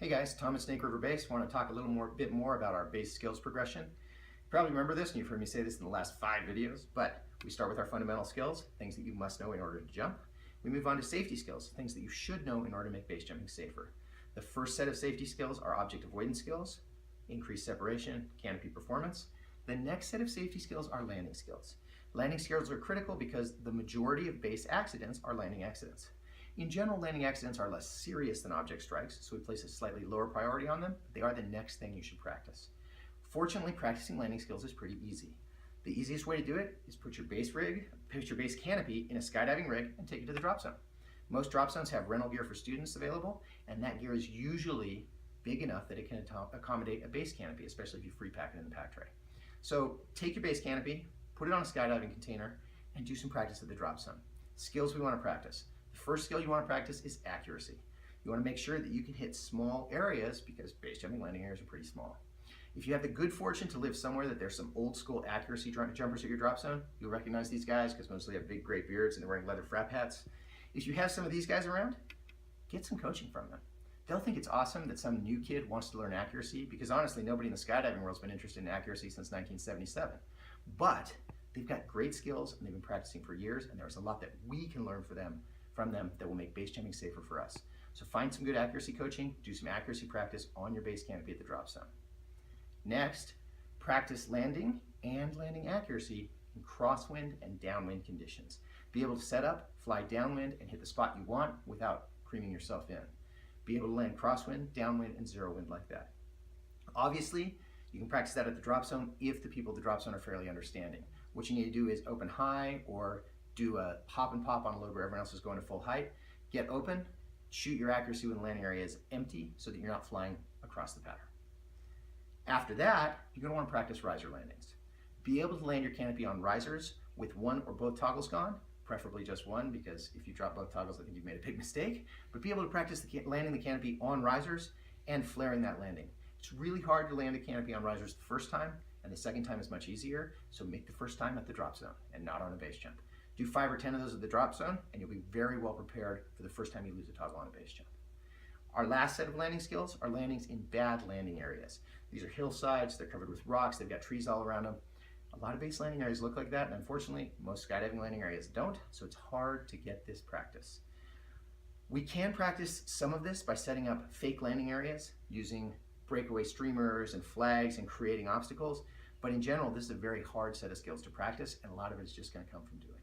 Hey guys, Tom at Snake River Base. Want to talk a bit more about our base skills progression. You probably remember this, and you've heard me say this in the last 5 videos, but we start with our fundamental skills, things that you must know in order to jump. We move on to safety skills, things that you should know in order to make base jumping safer. The first set of safety skills are object avoidance skills, increased separation, canopy performance. The next set of safety skills are landing skills. Landing skills are critical because the majority of base accidents are landing accidents. In general, landing accidents are less serious than object strikes, so we place a slightly lower priority on them. They are the next thing you should practice. Fortunately, practicing landing skills is pretty easy. The easiest way to do it is put your base canopy in a skydiving rig and take it to the drop zone. Most drop zones have rental gear for students available, and that gear is usually big enough that it can accommodate a base canopy, especially if you free pack it in the pack tray. So take your base canopy, put it on a skydiving container, and do some practice at the drop zone. Skills we want to practice. The first skill you want to practice is accuracy. You want to make sure that you can hit small areas because base jumping landing areas are pretty small. If you have the good fortune to live somewhere that there's some old school accuracy jumpers at your drop zone, you'll recognize these guys because mostly have big gray beards and they're wearing leather frap hats. If you have some of these guys around, get some coaching from them. They'll think it's awesome that some new kid wants to learn accuracy because honestly nobody in the skydiving world's been interested in accuracy since 1977. But they've got great skills and they've been practicing for years, and there's a lot that we can learn from them that will make base jumping safer for us. So find some good accuracy coaching, do some accuracy practice on your base canopy at the drop zone. Next, practice landing and landing accuracy in crosswind and downwind conditions. Be able to set up, fly downwind, and hit the spot you want without creaming yourself in. Be able to land crosswind, downwind, and zero wind like that. Obviously, you can practice that at the drop zone if the people at the drop zone are fairly understanding. What you need to do is open high or do a hop and pop on a load where everyone else is going to full height. Get open, shoot your accuracy when the landing area is empty so that you're not flying across the pattern. After that, you're going to want to practice riser landings. Be able to land your canopy on risers with one or both toggles gone, preferably just one, because if you drop both toggles, I think you've made a big mistake. But be able to practice landing the canopy on risers and flaring that landing. It's really hard to land a canopy on risers the first time, and the second time is much easier, so make the first time at the drop zone and not on a base jump. Do 5 or 10 of those at the drop zone, and you'll be very well prepared for the first time you lose a toggle on a base jump. Our last set of landing skills are landings in bad landing areas. These are hillsides, they're covered with rocks, they've got trees all around them. A lot of base landing areas look like that, and unfortunately, most skydiving landing areas don't, so it's hard to get this practice. We can practice some of this by setting up fake landing areas, using breakaway streamers and flags and creating obstacles, but in general, this is a very hard set of skills to practice, and a lot of it is just going to come from doing it.